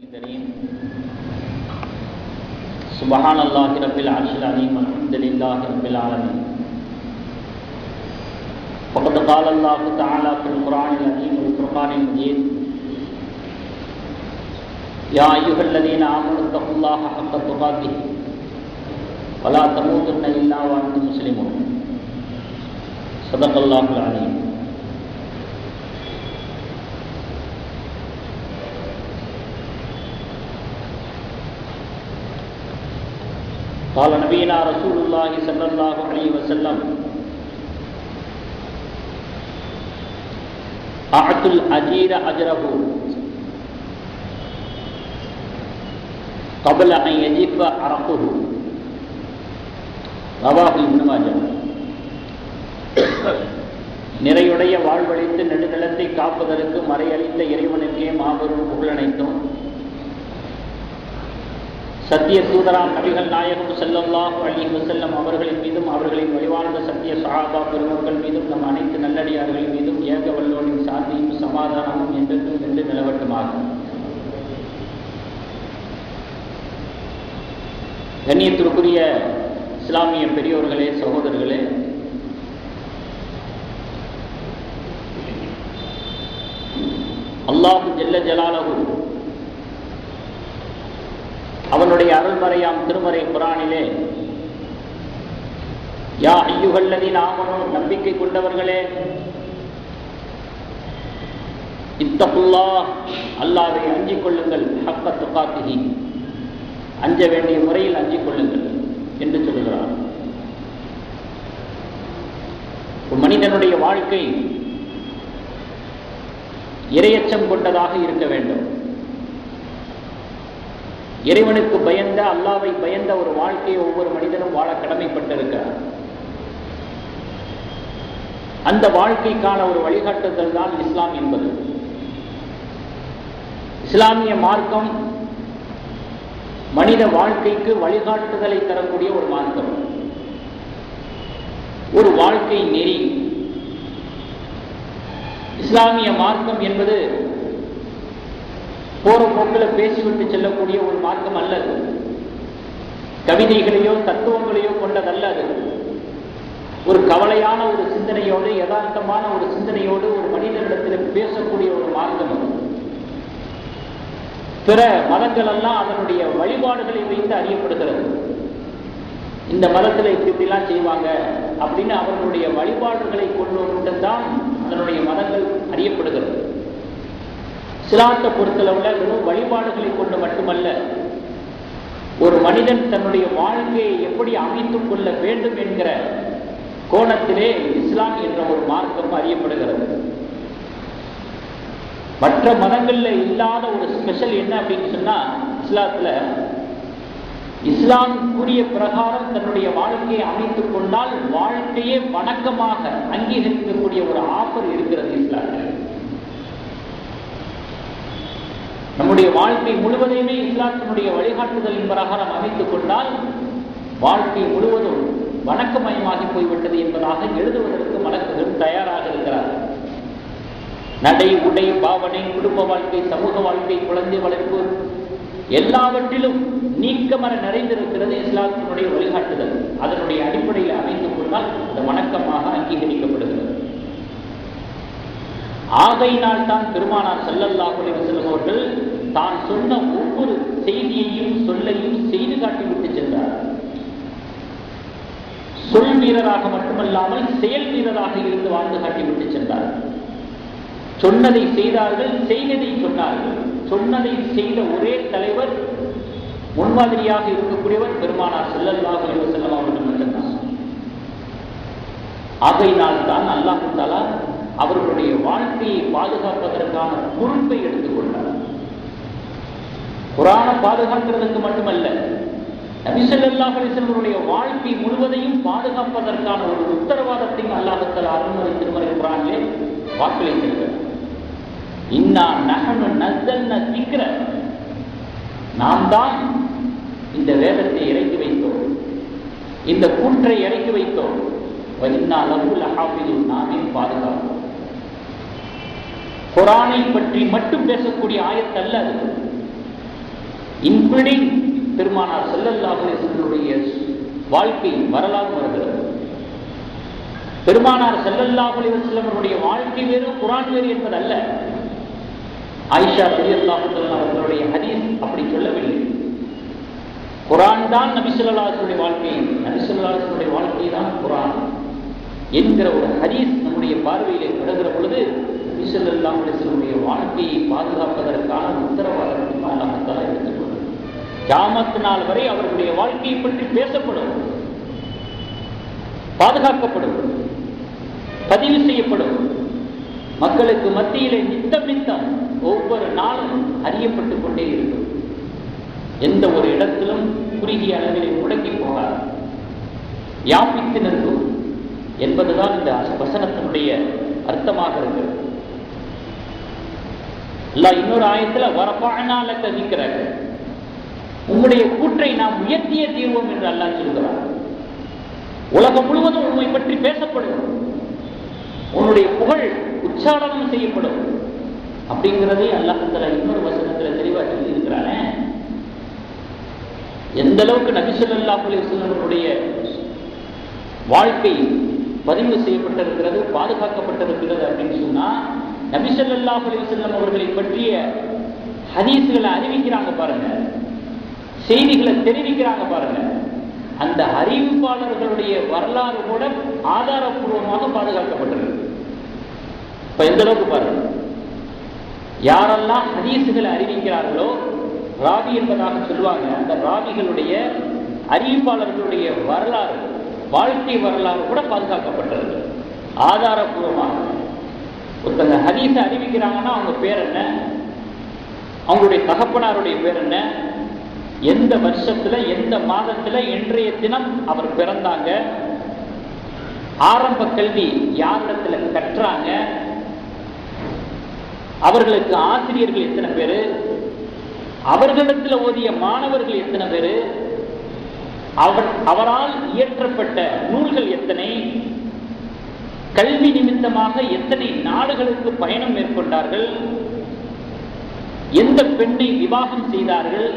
الكريم سبحان الله رب العرش العظيم والحمد لله رب العالمين. وقد قال الله تعالى في القرآن العظيم والفرقان المجيد: يا أيها الذين آمنوا اتقوا الله حق تقاته ولا تموتن إلا وأنتم مسلمون. صدق الله العظيم. قال نبينا رسول الله صلى الله عليه وسلم: أعطوا الأجير أجره قبل أن يجف عرقه. رواه ابن ماجه. நிறையுடைய வாழ்வழித்து நெடுநிலத்தை காப்பதற்கு மறையளித்த இறைவனுக்கே மாபெரும் புகழனைத்தும், சத்திய தூதராம் நபிகள் நாயகம் ஸல்லல்லாஹு அலைஹி வஸல்லம் அவர்களின் மீதும் அவர்களின் வழிவாழ்ந்த சத்திய சஹாபா பெருமக்கள் மீதும் நம் அனைத்து நல்லடியார்களின் மீதும் ஏக வல்லோனின் சாந்தியும் சமாதானமும் என்றென்றும் நின்று நிலவட்டுமாக. கண்ணியத்திற்குரிய இஸ்லாமிய பெரியோர்களே, சகோதரர்களே, அல்லாஹ் ஜல்ல ஜலாலஹு அவனுடைய அருள்மறையாம் திருமறை குர்ஆனிலே, யா அய்யுஹல்லதீன ஆமனூ, நம்பிக்கை கொண்டவர்களே, இத்தகுல்லாஹ், அல்லாஹ்வை அஞ்சிக் கொள்ளுங்கள், ஹக்க துகாத்திஹி, அஞ்ச வேண்டிய முறையில் அஞ்சிக் கொள்ளுங்கள் என்று சொல்கிறார். ஒரு மனிதனுடைய வாழ்க்கை இறையச்சம் கொண்டதாக இருக்க வேண்டும். இறைவனுக்கு பயந்த, அல்லாஹ்வை பயந்த ஒரு வாழ்க்கையை ஒவ்வொரு மனிதனும் வாழ கடமைப்பட்டிருக்கிறார். அந்த வாழ்க்கைக்கான ஒரு வழிகாட்டுதல் தான் இஸ்லாம் என்பது. இஸ்லாமிய மார்க்கம் மனித வாழ்க்கைக்கு வழிகாட்டுதலை தரக்கூடிய ஒரு மார்க்கம், ஒரு வாழ்க்கை நெறி. இஸ்லாமிய மார்க்கம் என்பது போற போக்கில் பேசிவிட்டு செல்லக்கூடிய ஒரு மார்க்கம் அல்லது, கவிதைகளையோ தத்துவங்களையோ கொண்டதல்லது. ஒரு கவலையான ஒரு சிந்தனையோடு, யதார்த்தமான ஒரு சிந்தனையோடு ஒரு மனிதனிடத்தில் பேசக்கூடிய ஒரு மார்க்கம் அது. பிற மதங்கள் எல்லாம் அதனுடைய வழிபாடுகளை வைத்து அறியப்படுகிறது. இந்த மதத்தில் இப்படிலாம் செய்வாங்க அப்படின்னு அவர்களுடைய வழிபாடுகளை கொண்டு தான் அதனுடைய மதங்கள் அறியப்படுகிறது. இஸ்லாத்தை பொறுத்தளவுல வெறும் வழிபாடுகளை கொண்டு மட்டுமல்ல, ஒரு மனிதன் தன்னுடைய வாழ்க்கையை எப்படி அமைத்துக் கொள்ள வேண்டும் என்கிற கோணத்திலே இஸ்லாம் என்ற ஒரு மார்க்கம் அறியப்படுகிறது. மற்ற மதங்கள்ல இல்லாத ஒரு ஸ்பெஷல் என்ன அப்படின்னு சொன்னா, இஸ்லாத்துல இஸ்லாம் கூறிய பிரகாரம் தன்னுடைய வாழ்க்கையை அமைத்துக் கொண்டால் வாழ்க்கையே வணக்கமாக அங்கீகரிக்கக்கூடிய ஒரு ஆஃபர் இருக்கிறது இஸ்லாத்தில். நம்முடைய வாழ்க்கை முழுவதையுமே இஸ்லாத்தினுடைய வழிகாட்டுதலின் பிரகாரம் அமைத்துக் கொண்டால் வாழ்க்கை முழுவதும் வணக்கமயமாகி போய்விட்டது என்பதாக எழுதுவதற்கு மலக்குகள் தயாராக இருக்கிறார்கள். நடை, உடை, பாவனை, குடும்ப வாழ்க்கை, சமூக வாழ்க்கை, குழந்தை வளர்ப்பு, எல்லாவற்றிலும் நீக்கமர நிறைந்திருக்கிறது இஸ்லாத்தினுடைய வழிகாட்டுதல். அதனுடைய அடிப்படையில் அமைத்துக் கொண்டால் அது வணக்கமாக அங்கீகரிக்கப்படுகிறது. ஆகையினால் தான் பெருமானார் ஸல்லல்லாஹு அலைஹி வஸல்லம் அவர்கள் தான் சொன்ன ஒவ்வொரு செய்தியையும் சொல்லையும் செய்து காட்டிவிட்டு சென்றார். சொல் வீரராக மட்டுமல்லாமல் செயல் வீரராக இருந்து வாழ்ந்து காட்டிவிட்டு சென்றார். சொன்னதை செய்தார்கள், செய்ததை சொன்னார்கள். சொன்னதை செய்த ஒரே தலைவர், முன்மாதிரியாக இருக்கக்கூடியவர் பெருமானார் ஸல்லல்லாஹு அலைஹி வஸல்லம் அவர்கள் மட்டும்தான். ஆகையினால் தான் அல்லாஹ் தஆலா அவர்களுடைய வாழ்க்கையை பாதுகாப்பதற்கான பொறுப்பை எடுத்துக்கொண்டார். குர்ஆனை பாதுகாக்கிறதுக்கு மட்டுமல்ல, நபி ஸல்லல்லாஹு அலைஹி வஸல்லம் வாழ்க்கை முழுவதையும் பாதுகாப்பதற்கான ஒரு உத்தரவாதத்தையும் அல்லாஹ் தஆலா அருள்மறை திருமறை குர்ஆனிலே வாக்களித்திருக்கிறார். இன்னா நஹ்னு நஸல்னா ஸிக்ர, நாம் தான் இந்த வேதத்தை இறக்கி வைத்தோம், இந்த கூற்றை இறக்கி வைத்தோம். வஇன்னா லஹு லஹாஃபிதுன், நாமே பாதுகாப்போம். குர்ஆனை பற்றி மட்டும் பேசக்கூடிய ஆயத் அல்ல அது. இன்க்ளூடிங் பெருமானார் ஸல்லல்லாஹு அலைஹி வஸல்லம் வாழ்க்கை வரலாறு வருகிறது. பெருமானார் ஸல்லல்லாஹு அலைஹி வஸல்லம் அவருடைய வாழ்க்கை வேறு, குர்ஆன் வேறு என்பதல்ல. ஆயிஷா ரலியல்லாஹு அன்ஹா அவர்களுடைய ஹதீஸ் அப்படி சொல்லவில்லை. குர்ஆன் தான் நபி ஸல்லல்லாஹு அலைஹி வஸல்லம் வாழ்க்கை, நபி ஸல்லல்லாஹு அலைஹி வஸல்லம் வாழ்க்கை தான் குர்ஆன் என்கிற ஒரு ஹதீஸ் நம்முடைய பார்வையிலே படுகிற பொழுது நபி ஸல்லல்லாஹு அலைஹி வஸல்லம் வாழ்க்கையை பாதுகாப்பதற்கான உத்தரவாதத்தை அல்லாஹ் தஆலா எடுத்துக்கொண்டார். கியாமத் நாள் வரை அவர்களுடைய வாழ்க்கையை பற்றி பேசப்படும், பாதுகாக்கப்படும், பதிவு செய்யப்படும், மக்களுக்கு மத்தியிலே நித்தம் நித்தம் ஒவ்வொரு நாளும் அறியப்பட்டுக் கொண்டே இருக்கும். எந்த ஒரு இடத்திலும் குறுகிய அளவிலே முடங்கி போகாது, வியாபித்து நிற்கும் என்பதுதான் இந்த வசனத்தினுடைய அர்த்தமாக இருக்கிறது. அல்லாஹ் இன்னொரு ஆயத்துல வரஃபஅனா லக ذிக்ரக, உம்முடைய கூற்றை நாம் உயர்த்தியே தீர்வோம் என்று அல்லாஹ் சொல்கிறார். உலகம் முழுவதும் உண்மை பற்றி பேசப்படும், உன்னுடைய புகழ் உச்சாரணம் செய்யப்படும் அப்படிங்கிறதை அல்லாஹ் தஆலா இன்னொரு வசனத்தில் தெளிவாக சொல்லி இருக்கிறானே. எந்த அளவுக்கு நபி ஸல்லல்லாஹு அலைஹி வஸல்லம் வாழ்க்கை பதிவு செய்யப்பட்டிருக்கிறது, பாதுகாக்கப்பட்டிருக்கிறது அப்படின்னு சொன்னா, நபி ஸல்லல்லாஹு அலைஹி வஸல்லம் அவர்களை பற்றிய ஹதீஸ்களை அறிவிக்கிறாங்க பாருங்க, செய்திகளை தெரிவிக்கிறாங்க பாருங்க. அந்த அறிவிப்பாளர்களுடைய வரலாறு கூட ஆதாரபூர்வமாக பாதுகாக்கப்பட்டிருக்கு. இப்ப எந்த அளவுக்கு பாருங்க, யாரெல்லாம் ஹதீஸ்களை அறிவிக்கிறார்களோ, ராவி என்பதாக சொல்லுவாங்க, அந்த ராவிகளுடைய அறிவிப்பாளர்களுடைய வரலாறு, வாழ்க்கை வரலாறு கூட பாதுகாக்கப்பட்டிருக்கு ஆதாரபூர்வமாக. ஒருத்தங்க ஹதீஸை அறிவிக்கிறாங்கன்னா அவங்க பேர் என்ன, அவங்களுடைய தகப்பனாருடைய பேர் என்ன, எந்த வருஷத்துல எந்த மாதத்துல என்றைய தினம் அவர் பிறந்தாங்க, ஆரம்ப கல்வி யாரிடத்துல கற்றாங்க, அவர்களுக்கு ஆசிரியர்கள் எத்தனை பேரு, அவர்களிடத்தில் ஓதிய மாணவர்கள் எத்தனை பேரு, அவரால் இயற்றப்பட்ட நூல்கள் எத்தனை, கல்வி நிமித்தமாக எத்தனை நாடுகளுக்கு பயணம் மேற்கொண்டார்கள், எந்த பெண்ணை விவாகம் செய்தார்கள்,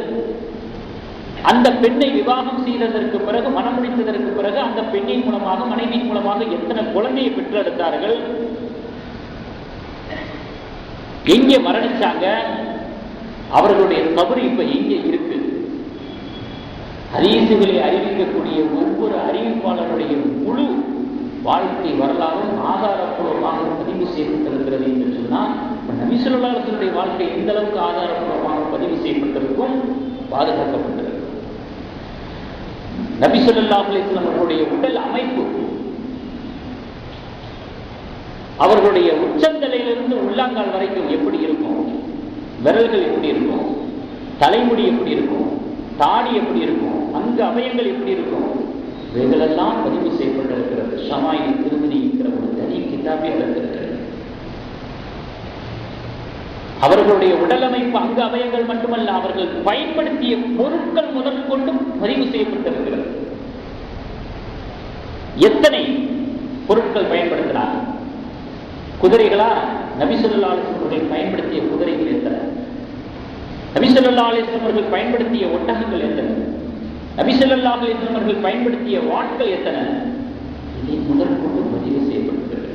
அந்த பெண்ணை விவாகம் செய்ததற்கு பிறகு, மனமுடித்ததற்கு பிறகு அந்த பெண்ணின் மூலமாக, மனைவியின் மூலமாக எத்தனை குழந்தையை பெற்றெடுத்தார்கள், எங்கே மரணிச்சாங்க, அவர்களுடைய கபர் இப்ப எங்கே இருக்கு. ஹதீசுகளை அறிவிக்கக்கூடிய ஒவ்வொரு அறிவிப்பாளருடைய முழு வாழ்க்கை வரலாறும் ஆதாரப்பூர்வமாக பதிவு செய்யப்பட்டிருக்கிறது என்று சொன்னால், நபி ஸல்லல்லாஹு அலைஹி வஸல்லம் வாழ்க்கை எந்த அளவுக்கு ஆதாரப்பூர்வமாக பதிவு செய்யப்பட்டிருக்கும், பாதுகாக்கப்பட்டிருக்கும். நபி ஸல்லல்லாஹு அலைஹி வஸல்லம் அவர்களுடைய உடல் அமைப்பு, அவர்களுடைய உச்சந்தலையிலிருந்து உள்ளாங்கால் வரைக்கும் எப்படி இருக்கும், விரல்கள் எப்படி இருக்கும், தலைமுடி எப்படி இருக்கும், தாடி எப்படி இருக்கும், அங்கு அவயங்கள் எப்படி இருக்கும், இவைகளெல்லாம் பதிவு செய்யப்பட்டிருக்கிறது. ஷமாயில் திருமதி என்கிற ஒரு தனி கிதாபே இருக்கிறது. அவர்களுடைய உடலமைப்பு, அங்கு அவயங்கள் மட்டுமல்ல, அவர்கள் பயன்படுத்திய பொருட்கள் முதற்கொண்டு பதிவு செய்யப்பட்டிருக்கிறது. எத்தனை பொருட்கள் பயன்படுத்தினார்? குதிரைகளா? நபி ஸல்லல்லாஹு அலைஹி வஸல்லம் அவர்கள் பயன்படுத்திய குதிரைகள் எத்தனை? நபி ஸல்லல்லாஹு அலைஹி வஸல்லம் அவர்கள் பயன்படுத்திய ஒட்டகங்கள் எத்தனை? நபி ஸல்லல்லாஹு அலைஹி வஸல்லம் அவர்கள் பயன்படுத்திய வாட்கள் எத்தனை? இதை முதற்கொண்டு பதிவு செய்யப்பட்டிருக்கிறது.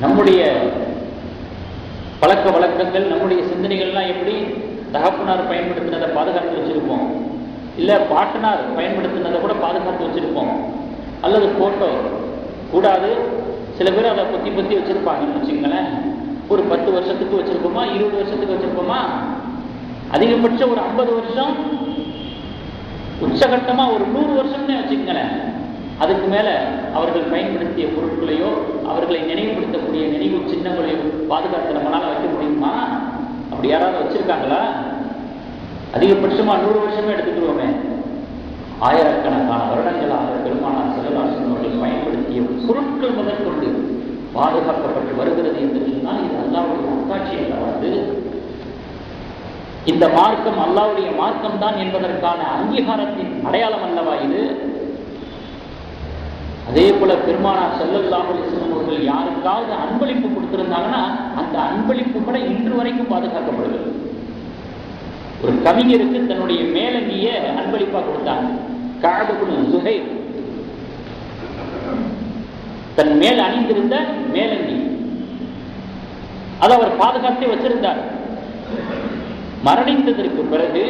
நம்முடைய பழக்க வழக்கங்கள், நம்முடைய சிந்தனைகள்லாம் எப்படி? தகப்பனார் பயன்படுத்தினதை பாதுகாத்து வச்சிருப்போம், இல்ல பாட்டனார் பயன்படுத்தினதை கூட பாதுகாத்து வச்சிருப்போம், அல்லது போட்டோ கூடாது, சில பேர் அதை பொத்தி பொத்தி வச்சிருப்பாங்கன்னு வச்சுங்களேன். ஒரு 10 வருஷத்துக்கு வச்சிருப்போமா, 20 வருஷத்துக்கு வச்சிருப்போமா, அதிகபட்சம் ஒரு 50 வருஷம், உச்சகட்டமா ஒரு 100 வருஷம்னு வச்சுங்களேன். அதுக்கு மேல அவர்கள் பயன்படுத்திய பொருட்களையோ, அவர்களை நினைவுபடுத்தக்கூடிய நினைவு சின்னங்களையோ பாதுகாத்து நம்மளால வைக்க முடியுமா? அப்படி யாராவது வச்சிருக்காங்களா? அதிகபட்சமா 100 வருஷமே எடுத்துக்கிறோமே, ஆயிரக்கணக்கான வருடங்களாக பெருமானார் ஸல்லல்லாஹு அலைஹி வஸல்லம் அவர்கள் பயன்படுத்திய பொருட்கள் முதற்கொண்டு பாதுகாக்கப்பட்டு வருகிறது என்று சொன்னால், இது அல்லாஹ்வுடைய அத்தாட்சி அல்லவாது. இந்த மார்க்கம் அல்லாஹ்வுடைய மார்க்கம் தான் என்பதற்கான அங்கீகாரத்தின் அடையாளம் அல்லவா இது? அதே போல பெருமானார் ஸல்லல்லாஹு அலைஹி வஸல்லம் அவர்கள் யாருக்காவது அன்பளிப்பு கொடுத்திருந்தாங்கன்னா, அந்த அன்பளிப்பு கூட இன்று வரைக்கும் பாதுகாக்கப்படுகிறது. ஒரு கவிஞருக்கு தன்னுடைய மேலங்கிய அன்பளிப்பா கொடுத்தாங்க. கஅப் இப்னு ஸுஹைர் தன் மேல் அணிந்திருந்த மேலங்கி அதை அவர் பாதுகாத்து வச்சிருந்தார். மரணித்ததற்கு பிறகு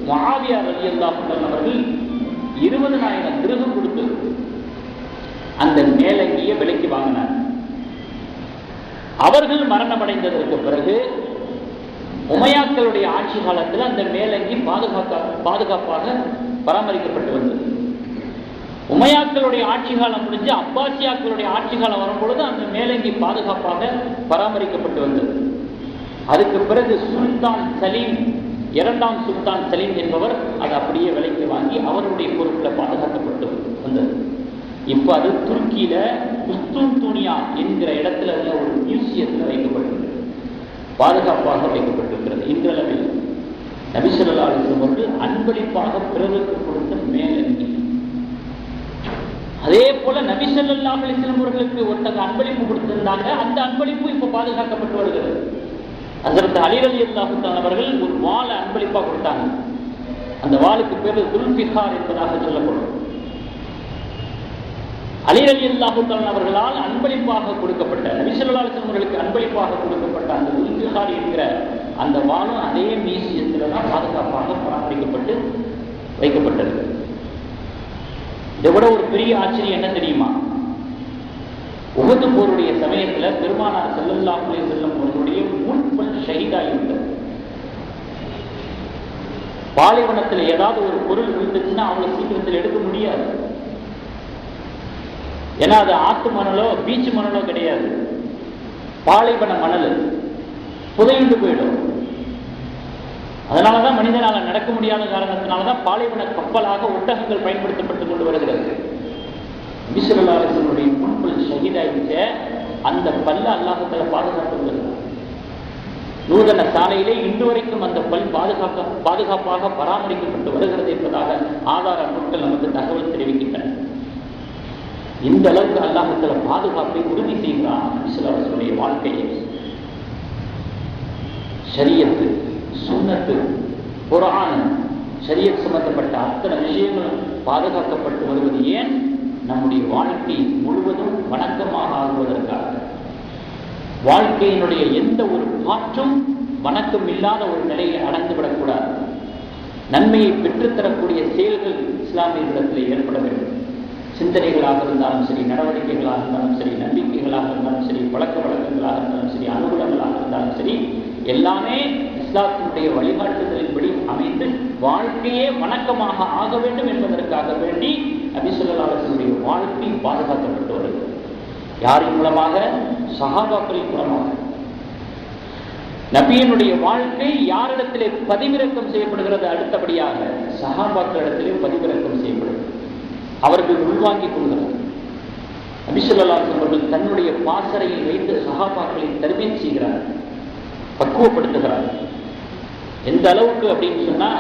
முஆவியா ரலியல்லாஹு அன்ஹு அவர்கள் 20,000 திர்ஹம் கொடுத்து அந்த மேலங்கியை விலைக்கு வாங்கினார். அவர்கள் மரணமடைந்ததற்கு பிறகு உமையாக்களுடைய ஆட்சி காலத்தில் அந்த மேலங்கி பாதுகாப்பாக பராமரிக்கப்பட்டு வந்தது. உமையாக்களுடைய ஆட்சி காலம் முடிஞ்சு அப்பாசியாக்களுடைய ஆட்சி காலம் வரும்பொழுது அந்த மேலங்கி பாதுகாப்பாக பராமரிக்கப்பட்டு வந்தது. அதுக்கு பிறகு சுல்தான் சலீம், 2ஆம் சுல்தான் சலீம் என்பவர் அதை அப்படியே விலைக்கு வாங்கி அவருடைய பொறுப்பில் பாதுகாக்கப்பட்டு வந்தது. இப்போ அது துருக்கியில குஸ்துன்துனியா என்கிற இடத்துல உள்ள ஒரு மியூசியத்தில் வைக்கப்பட்டிருக்கிறது, பாதுகாப்பாக வைக்கப்பட்டிருக்கிறது. இன்றளவில் நபி ஸல்லல்லாஹு அலைஹி வஸல்லம் அவர்கள் அன்பளிப்பாக பிறருக்கு கொடுத்த மேலங்கி. அதே போல நபி ஸல்லல்லாஹு அலைஹி வஸல்லம் அவர்களுக்கு ஒருத்தங்க அன்பளிப்பு கொடுத்திருந்தாங்க. அந்த அன்பளிப்பு இப்போ பாதுகாக்கப்பட்டு வருகிறது. ஹஜ்ரத் அலி ரலியல்லாஹு தஆலா அவர்கள் ஒரு வாளை அன்பளிப்பா கொடுத்தாங்க. அந்த வாளுக்கு பேரு துல்ஃபிகார் என்பதாக சொல்லப்படும். அலி ரலியல்லாஹு தஆலா அவர்களால் அன்பளிப்பாக கொடுக்கப்பட்ட, நபி ஸல்லல்லாஹு அலைஹி வஸல்லம் அவர்களுக்கு அன்பளிப்பாக கொடுக்கப்பட்ட அந்த துல்ஃபிகார் என்கிற அந்த வாளும் அதே மியூசியத்தில் தான் பாதுகாப்பாக பராமரிக்கப்பட்டு வைக்கப்பட்டது. இதை விட ஒரு பெரிய ஆச்சரியம் என்ன தெரியுமா? உஹது போருடைய சமயத்தில் பெருமானார் ஸல்லல்லாஹு அலைஹி வஸல்லம் அவர்களுடைய முன்பல் ஷஹீதாகிவிட்டது. பாலைவனத்தில் ஏதாவது ஒரு பொருள் விழுந்துச்சுன்னா அவ்வளவு சீக்கிரத்தில் எடுக்க முடியாது. ஏன்னா அது ஆத்து மணலோ பீச் மணலோ கிடையாது, பாலைவன மணல், புதையுண்டு போயிடும். அதனாலதான் மனிதனால் நடக்க முடியாத காரணத்தினாலதான் பாலைவன கப்பலாக ஒட்டகங்கள் பயன்படுத்தப்பட்டுக் கொண்டு வருகிறது. நபி ஸல்லல்லாஹு அலைஹி வஸல்லம் முன்பல் ஷஹீதாகிச்ச அந்த பல்ல அல்லாஹ் தஆலா பாதுகாத்து வருகிறார். நூதன சாலையிலே இன்று வரைக்கும் அந்த பல் பாதுகாப்பாக பராமரிக்கப்பட்டு வருகிறது என்பதாக ஆதார நூல்கள் நமக்கு தகவல் தெரிவிக்கின்றன. இந்த அளவுக்கு அல்லாஹ் தஆலா பாதுகாப்பை உறுதி செய்கிறான் நபி ஸல்லல்லாஹு அலைஹி வஸல்லம் வாழ்க்கையை. ஷரியத்து, சுன்னத்து, குர்ஆன், ஷரியத் சம்பந்தப்பட்ட அத்தனை விஷயங்களும் பாதுகாக்கப்பட்டு வருவது ஏன்? நம்முடைய வாழ்க்கை முழுவதும் வணக்கமாக ஆகுவதற்காக. வாழ்க்கையினுடைய எந்த ஒரு மாற்றும் வணக்கம் இல்லாத ஒரு நிலையை அடைந்துவிடக்கூடாது. நன்மையை பெற்றுத்தரக்கூடிய செயல்கள் இஸ்லாமியர்களிடத்தில் ஏற்பட வேண்டும். சிந்தனைகளாக இருந்தாலும் சரி, நடவடிக்கைகளாக இருந்தாலும் சரி, நம்பிக்கைகளாக இருந்தாலும் சரி, பழக்க வழக்கங்களாக இருந்தாலும் சரி, அனுகூலங்களாக இருந்தாலும் சரி, எல்லாமே இஸ்லாத்தினுடைய வழிகாட்டுதலின்படி அமைந்து வாழ்க்கையே வணக்கமாக ஆக வேண்டும் என்பதற்காக வேண்டி நபி ஸல்லல்லாஹு அலைஹி வஸல்லம் வாழ்க்கை பாதுகாக்கப்பட்டு வருகிறது. யாரின் மூலமாக? சஹாபாக்களின் மூலமாக. நபியினுடைய வாழ்க்கை யாரிடத்திலே பதிவிறக்கம் செய்யப்படுகிறது? அடுத்தபடியாக சஹாபாக்களிடத்திலே பதிவிறக்கம் செய்யப்படுகிறது. அவர்கள் உள்வாங்கிக் கொள்கிறார். நபி ஸல்லல்லாஹு அலைஹி வஸல்லம் அவர்கள் தன்னுடைய பாசறையில் வைத்து சஹாபாக்களை தர்பீத் செய்கிறார், பக்குவப்படுத்துகிறார். எந்த அளவுக்கு அப்படின்னு சொன்னா,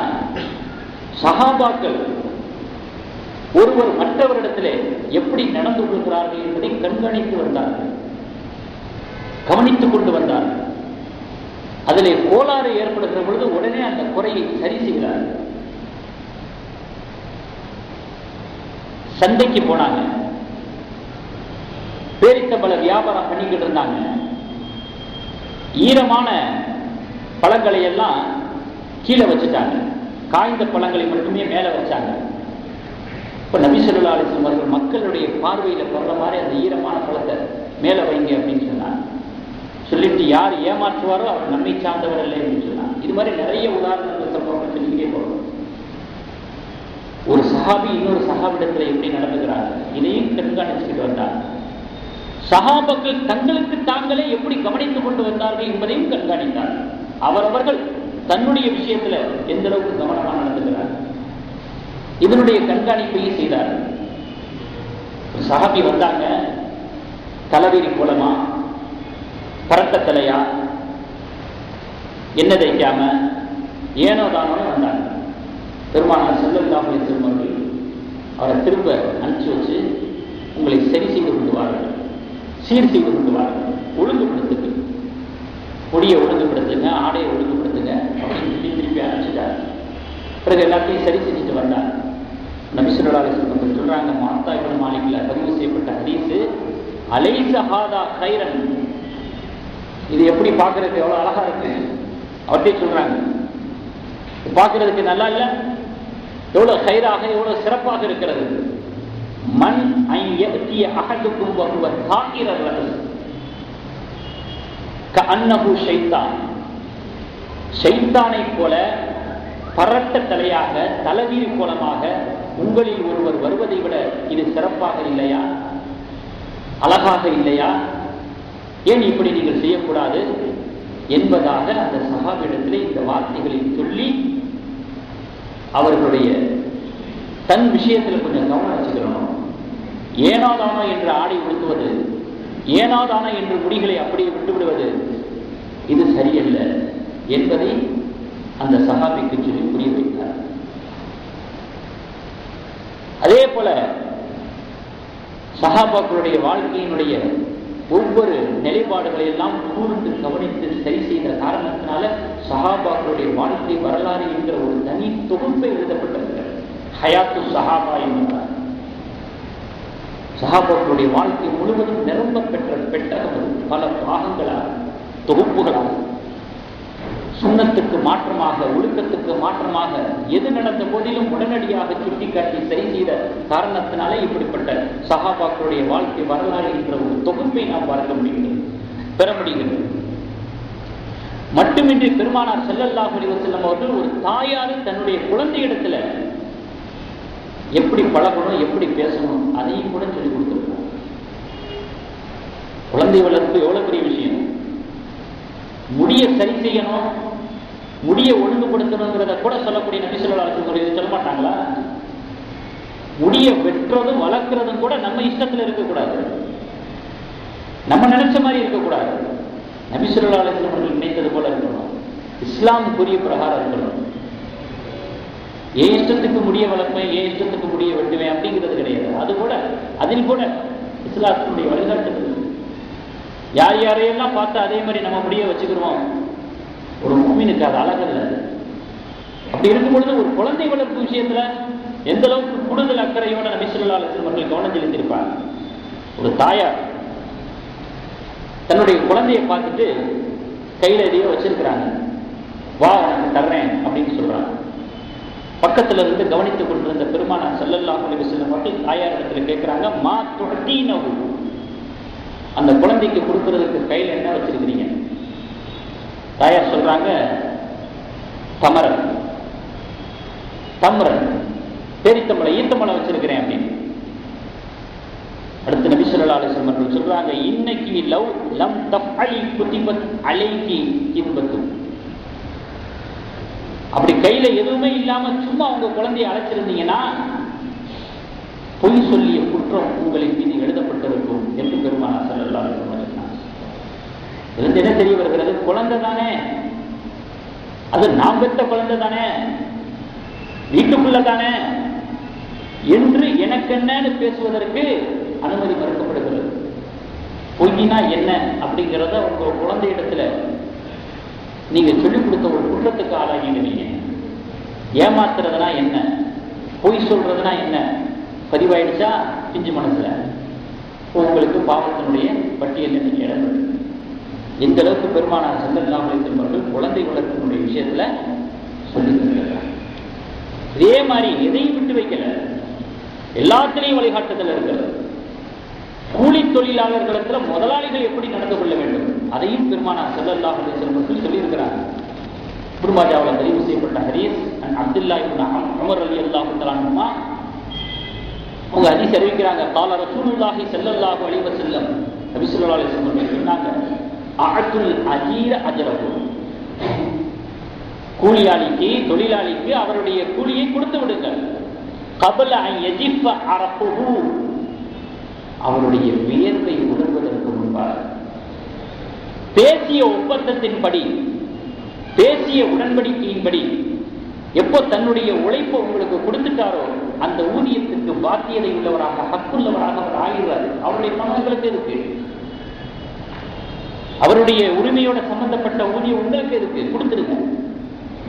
சஹாபாக்கள் ஒருவர் மற்றவரிடத்திலே எப்படி நடந்து கொள்கிறார்கள் என்பதை கண்காணித்து வந்தார்கள், கவனித்துக் கொண்டு வந்தார்கள். அதிலே கோளாறு ஏற்படுகிற பொழுது உடனே அந்த குறையை சரி செய்கிறார்கள். சந்தைக்கு போனாங்க, பேரித்தம்பழ வியாபாரம் பண்ணிக்கிட்டு இருந்தாங்க. ஈரமான பழங்களை எல்லாம் கீழே வச்சுட்டாங்க, காய்ந்த பழங்களை மட்டுமே மேலே வச்சாங்க. இப்போ நபி ஸல்லல்லாஹு அலைஹி வஸல்லம் அவர்கள் மக்களுடைய பார்வையில் படுற மாதிரி அந்த ஈரமான பழத்தை மேலே வைங்க அப்படின்னு சொன்னாங்க. சொல்லிட்டு யார் ஏமாற்றுவாரோ அவர் நம்மை சார்ந்தவர் இல்லை அப்படின்னு சொன்னாங்க. இது மாதிரி நிறைய உதாரணங்கள் சொல்றோம், சொல்லிக்கிட்டே போறோம். ஒரு சஹாபி இன்னொரு சஹாபிடத்தில் எப்படி நடந்துக்கிறாங்க இதையும் கண்காணிச்சுக்கிட்டு வந்தாங்க. சஹாபாக்கள் தங்களுக்கு தாங்களே எப்படி கவனித்துக் கொண்டு வந்தார்கள் என்பதையும் கண்காணித்தார்கள். அவரவர்கள் தன்னுடைய விஷயத்துல எந்த அளவுக்கு கவனமாக நடந்துக்கிறார்கள் இதனுடைய கண்காணிப்பையும் செய்தார்கள். ஒரு சஹாபி வந்தாங்க, தலைவீரி கோலமா, பரட்ட தலையா, என்ன தைக்காம ஏனோ தானோ வந்தாங்க. பெருமானார் ஸல்லல்லாஹு அலைஹி வஸல்லம் அவர்கள் அவரை திரும்ப அனுப்பிச்சு வச்சு, உங்களை சரி செய்து கொண்டு வாருங்கள், சீர் செய்து கொண்டு வாருங்கள், ஒழுங்குபடுத்துங்க, கொடியை ஒழுங்குபடுத்துங்க, ஆடையை ஒழுங்குபடுத்துங்க அப்படின்னு திருப்பி அனுப்பிச்சிட்டார். பிறகு எல்லாத்தையும் சரி செஞ்சுட்டு வந்தார். நபி ஸல்லல்லாஹு அலைஹி வஸல்லம் சொல்றாங்க, மாத்தா இப்னு மாலிக்ல பதிவு செய்யப்பட்ட ஹதீஸ், அலைஸ ஹாதா கைரன், இது எப்படி பார்க்கறதுக்கு எவ்வளவு அழகா இருக்கு. அவர்கிட்ட சொல்றாங்க, பார்க்கறதுக்கு நல்லா இல்ல, எவ்வளவு கைராக எவ்வளவு சிறப்பாக இருக்கிறது. மண் ஐயத்திய அகதுக்கும் வகுவர் காக்கிறர் கஅன்னஹு ஷைத்தான், ஷைத்தானை போல பரட்ட தலையாக தலைவீரி கோலமாக உங்களில் ஒருவர் வருவதை விட இது சிறப்பாக இல்லையா, அழகாக இல்லையா, ஏன் இப்படி நீங்கள் செய்யக்கூடாது என்பதாக அந்த சஹாபியிடத்திலே இந்த வார்த்தைகளை சொல்லி அவர்களுடைய தன் விஷயத்தில் கொஞ்சம் கவனம் வச்சுக்கிறணும். ஏனாதானோ என்று ஆடை உடுத்துவது, ஏனாதானோ என்று முடிகளை அப்படியே விட்டுவிடுவது, இது சரியல்ல என்பதை அந்த சஹாபிக்கு சொல்லி புரிய வைத்தார். அதே போல சஹாபாக்களுடைய வாழ்க்கையினுடைய ஒவ்வொரு நிலைப்பாடுகளை எல்லாம் கூர்ந்து கவனித்து சரி செய்த காரணத்தினால சஹாபாக்களுடைய வாழ்க்கை வரலாறு என்கிற ஒரு தனி தொகுப்பை எழுதப்பட்டிருக்கிறது. ஹயாத்து சஹாபா என்பார். சஹாபாக்களுடைய வாழ்க்கை முழுவதும் நிரம்ப பெற்ற பல பாகங்களாக தொகுப்புகளாக, சுன்னத்துக்கு மாற்றமாக ஒழுக்கத்துக்கு மாற்றமாக எது நடந்த போதிலும் உடனடியாக சுட்டிக்காட்டி சரி செய்த காரணத்தினாலே இப்படிப்பட்ட சஹாபாக்களுடைய வாழ்க்கை வரலாறு என்ற ஒரு தொகுப்பை நாம் பார்க்க முடிகிறது, பெற முடிகிறது. மட்டுமின்றி பெருமானார் ஸல்லல்லாஹு அலைஹி வஸல்லம் அவர்கள் ஒரு தாயார் தன்னுடைய குழந்தையிடத்துல எப்படி பழகணும், எப்படி பேசணும், அதையும் கூட சொல்லிக் கொடுத்திருக்கோம். குழந்தை வளர்ப்பு எவ்வளவு பெரிய விஷயம். முடிய சரி செய்யணும், முடிய ஒழுங்குபடுத்தணுங்கிறத கூட சொல்லக்கூடிய நபி ஸல்லல்லாஹு அலைஹி வஸல்லம் சொல்ல மாட்டாங்களா? முடிய வெட்டுறதும் வளர்க்கிறதும் கூட நம்ம இஷ்டத்துல இருக்கக்கூடாது, நம்ம நினைச்ச மாதிரி இருக்கக்கூடாது. நபி ஸல்லல்லாஹு அலைஹி வஸல்லம் நினைத்தது போல இருக்கணும், இஸ்லாமுக்குரிய பிரகாரம் இருக்கணும். ஏன் இஷ்டத்துக்கு முடிய வளர்ப்பேன், ஏன் இஷ்டத்துக்கு முடிய வெட்டுவேன் அப்படிங்கிறது கிடையாது. அது கூட அதில் கூட இஸ்லாத்தினுடைய வழிகாட்டுதல். யார் யாரையெல்லாம் பார்த்து அதே மாதிரி நம்ம முடிய வச்சுக்கிறோம், ஒரு முஃமினுக்கு அது அழகல்ல. அப்படி இருக்கும் பொழுது ஒரு குழந்தை வளர்ப்பு விஷயத்துல எந்த அளவுக்கு கூடுதல் அக்கறையோட நபி ஸல்லல்லாஹு அலைஹி வஸல்லம் அவர்கள் கவனம் செலுத்தியிருப்பார். ஒரு தாயார் தன்னுடைய குழந்தையை பார்த்துட்டு கையில எதையோ வச்சிருக்கிறாங்க, வா உனக்கு தர்றேன் அப்படின்னு சொல்றாங்க. பக்கத்துல இருந்து கவனித்துக் கொண்டிருந்த பெருமானார் ஸல்லல்லாஹு அலைஹி வஸல்லம் அவர்கள் தாயாரிடத்துல கேட்கிறாங்க, மா துஅதீனஹு, அந்த குழந்தைக்கு கொடுக்கறதுக்கு கையில என்ன வச்சிருக்கிறீங்க? தாயார் சொல்றாங்க, தமரன், தம்ரன், பேரித்தம்பளை, ஈத்தம்பளை வச்சிருக்கிறேன் அப்படின்னு. அடுத்து நபி ஸல்லல்லாஹு அலைஹி வஸல்லம் அவர்கள் சொல்றாங்க, இன்னக்கி லவ் லம் தஃஅலி குதிபத் அலைகி கின்பத்து. அப்படி கையில எதுவுமே இல்லாம சும்மா உங்க குழந்தையை அழைச்சிருந்தீங்கன்னா பொய் சொல்லிய குற்றம் உங்களின் மீது எழுதப்பட்டிருக்கும் என்று பெருமானார் ஸல்லல்லாஹு அலைஹி வஸல்லம் சொன்னார். இதிலிருந்து என்ன தெரிய வருகிறது? குழந்தை தானே அது, நாம் பெற்ற குழந்தை தானே, வீட்டுக்குள்ள தானே என்று எனக்கு என்னன்னு பேசுவதற்கு அனுமதி மறுக்கப்படுகிறது. பொய்னா என்ன அப்படிங்கிறத உங்க குழந்தையிடத்துல நீங்க சொல்லிக் கொடுத்த ஒரு குற்றத்துக்கு ஆளாகிடுவீங்க. ஏமாத்துறதுனா என்ன, பொய் சொல்றதுனா என்ன பதிவாயிடுச்சா பிஞ்சு மனசுல, உங்களுக்கு பாவத்தினுடைய பட்டியலில் நீங்க இடம். எந்த அளவுக்கு பெருமானார் ஸல்லல்லாஹு அலைஹி வஸல்லம் அவர்கள் குழந்தை வளர்ப்பினுடைய விஷயத்துல சொல்லி தருகிறார். இதே மாதிரி எதையும் விட்டு வைக்கல, எல்லாத்திலையும் வழிகாட்டுதல் இருக்கிறது. கூலி தொழிலாளர்களிடத்துல முதலாளிகள் எப்படி நடந்து கொள்ள வேண்டும் அதையும் பெருமானார் ஸல்லல்லாஹு அலைஹி வஸல்லம் அவர்கள் சொல்லியிருக்கிறார். இப்னு மாஜாவில் பதிவு செய்யப்பட்ட ஹதீஸ், அப்துல்லா இப்னு உமர் ரலியல்லாஹு தஆலா அன்ஹுமா அவங்க ஹதீஸ் அறிவிக்கிறாங்க, கால ரசூலுல்லாஹி ஸல்லல்லாஹு அலைஹி வஸல்லம், நபி ஸல்லல்லாஹு அலைஹி வஸல்லம் சொன்னாங்க, அஅதுல் அஜீர அஜ்ரஹு, கூலியாளிக்கு தொழிலாளிக்கு அவருடைய கூலியை கொடுத்து விடுங்கள். கபல அன் யஜிஃப அரஃபுஹு, அவருடைய வியர்வை உணர்வதற்கு முன்பாக. பேசிய ஒப்பந்தத்தின்படி, பேசிய உடன்படிக்கையின்படி எப்போ தன்னுடைய உழைப்பை உங்களுக்கு கொடுத்துட்டாரோ அந்த ஊதியத்திற்கு பாக்கியதை உள்ளவராக, ஹக்குள்ளவராக அவர் ஆகிறார். அவருடைய பணங்களுக்கு இருக்கு, அவருடைய உரிமையோட சம்பந்தப்பட்ட ஊதியம் உங்களுக்கு இருக்கு, கொடுத்துருங்க.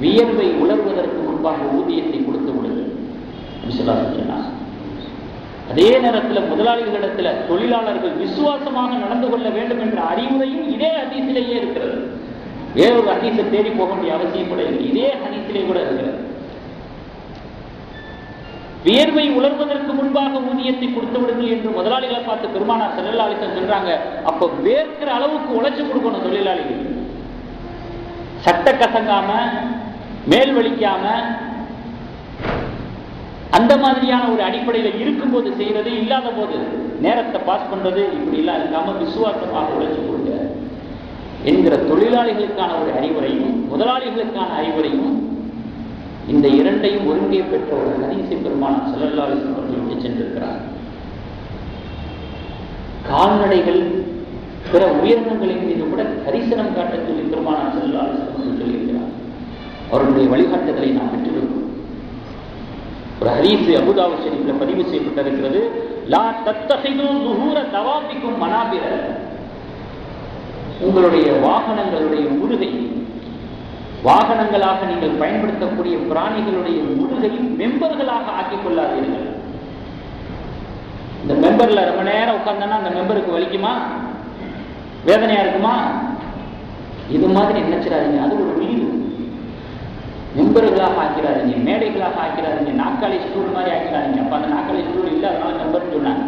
வியர்வை உலர்வதற்கு முன்பாக ஊதியத்தை கொடுத்து விடுது. அதே நேரத்தில் முதலாளிகளிடத்தில் தொழிலாளர்கள் விசுவாசமாக நடந்து கொள்ள வேண்டும் என்ற அறிவுரையும் இதே ஹதீஸிலேயே இருக்கிறது. வேறொரு ஹதீஸை தேடி போக வேண்டிய அவசியம் கூட இல்லை, இதே ஹதீஸிலே கூட இருக்கிறது. வியர்வை உலர்வதற்கு முன்பாக ஊதியத்தை கொடுத்து விடுங்கள் என்று முதலாளிகளை பார்த்து பெருமானார் ஸல்லல்லாஹு அலைஹி வஸல்லம் சொல்றாங்க. அப்ப வேர்க்கிற அளவுக்கு உழைச்சு கொடுக்கணும் தொழிலாளிகள். சட்ட கசங்காம, மேல் வலிக்காம, அந்த மாதிரியான ஒரு அடிப்படையில் இருக்கும்போது செய்யறது, இல்லாத போது நேரத்தை பாஸ் பண்றது, இப்படி எல்லாம் இருக்காம விசுவாசமாக உழைச்சு கொடுங்க என்கிற தொழிலாளிகளுக்கான ஒரு அறிவுரையும் முதலாளிகளுக்கான அறிவுரையும் இந்த இரண்டையும் ஒருங்கே பெற்ற ஒரு ஹதீஸை பெருமானார் ஸல்லல்லாஹு அலைஹி வஸல்லம் விட்டு சென்றிருக்கிறார். கால்நடைகள் பிற உயிரினங்களின் மீது கூட கரிசனம் காட்ட சொல்லி பெருமானார் ஸல்லல்லாஹு அலைஹி வஸல்லம் சொல்லியிருக்கிறார். அவர்களுடைய வழிகாட்டுதலை நாம் பெற்றிருக்கிறோம். ஒரு ஹதீஸ் அபூ தாவூத் ஷரீஃபில் பதிவு செய்யப்பட்டிருக்கிறது. லா தத்தஹிது ஸுஹூர தவாபிக்கும் மனாபிர, உங்களுடைய வாகனங்களுடைய முதுகை, வாகனங்களாக நீங்கள் பயன்படுத்தக்கூடிய பிராணிகளுடைய முதுகையும் மெம்பர்களாக ஆக்கிக் கொள்ளாதீர்கள். இந்த மெம்பர்ல ரொம்ப நேரம் உட்கார்ந்தா அந்த மெம்பருக்கு வலிக்குமா, வேதனையா இருக்குமா? இது மாதிரி நினைச்சிடாதீங்க. அது ஒரு வீடு. மெம்பர்களாக ஆக்கிறாதீங்க, மேடைகளாக ஆக்கிறாதீங்க, நாற்காலி ஸ்டூல் மாதிரி ஆக்கிறாதீங்க. அப்ப அந்த நாற்காலி ஸ்டூல் இல்லை, அதனால மெம்பர்னு சொன்னாங்க.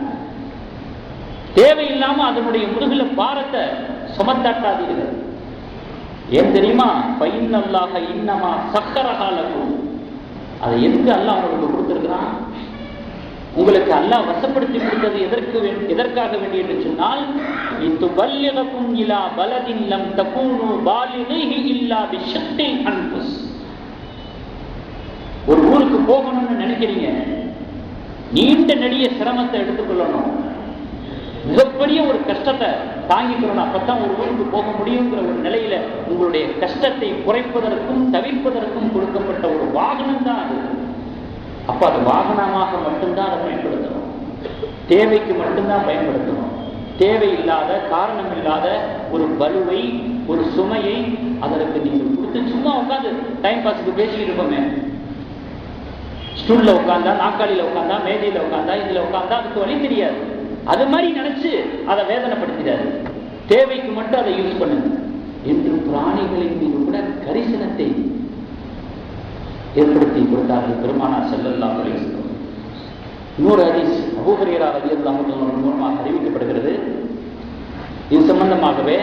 தேவையில்லாம அதனுடைய முதுகுல பாரத்தை சுமத்தாட்டாதீர்கள். ஏன் தெரியுமா? பைன்னல்லாஹ இன்னமா சக்கரஹா லகும். அதை எதுக்கு அல்லாஹ் உங்களுக்கு கொடுத்திருக்கிறான்? உங்களுக்கு அல்லாஹ் வசப்படுத்தி கொடுத்தது எதற்காக வேண்டி என்று சொன்னால், லிதுபல்லிககும் இலா பலதின் லம் தகூனு பாலிகிஹி இல்லா பிஷத்தில் அன்ஃபுஸ். ஒரு ஊருக்கு போகணும்னு நினைக்கிறீங்க, நீண்ட நெடிய சிரமத்தை எடுத்துக்கொள்ளணும், மிகப்பெரிய ஒரு கஷ்டத்தை தாங்கிக்கணும், அப்பதான் ஒரு ஊருக்கு போக முடியுங்கிற ஒரு நிலையில உங்களுடைய கஷ்டத்தை குறைப்பதற்கும் தவிர்ப்பதற்கும் கொடுக்கப்பட்ட ஒரு வாகனம் தான் அது. அப்ப அது வாகனமாக மட்டும்தான் அதை பயன்படுத்தணும், தேவைக்கு மட்டும்தான் பயன்படுத்தணும். தேவையில்லாத, காரணம் இல்லாத ஒரு பலுவை, ஒரு சுமையை அதற்கு நீங்கள் கொடுத்து சும்மா உட்காந்து டைம் பாஸுக்கு பேசிக்கிட்டு இருப்போமே, ஸ்டூல்ல உட்காந்தா, நாற்காலியில உட்காந்தா, மேஜையில உட்காந்தா, இதுல உட்காந்தா அதுக்கு வழி தெரியாது. அது மாதிரி நினைச்சு அதை வேதனைப்படுத்திடாது. தேவைக்கு மட்டும் அதை யூஸ் பண்ணுங்க என்று பிராணிகளின் மீது கூட கரிசனத்தை ஏற்படுத்தி கொடுத்தார்கள் பெருமானார் ஸல்லல்லாஹு அலைஹி வஸல்லம். இன்னொரு ஹதீஸ் அபூ ஹுரைரா ரலியல்லாஹு அன்ஹு மூலமாக அறிவிக்கப்படுகிறது. இது சம்பந்தமாகவே,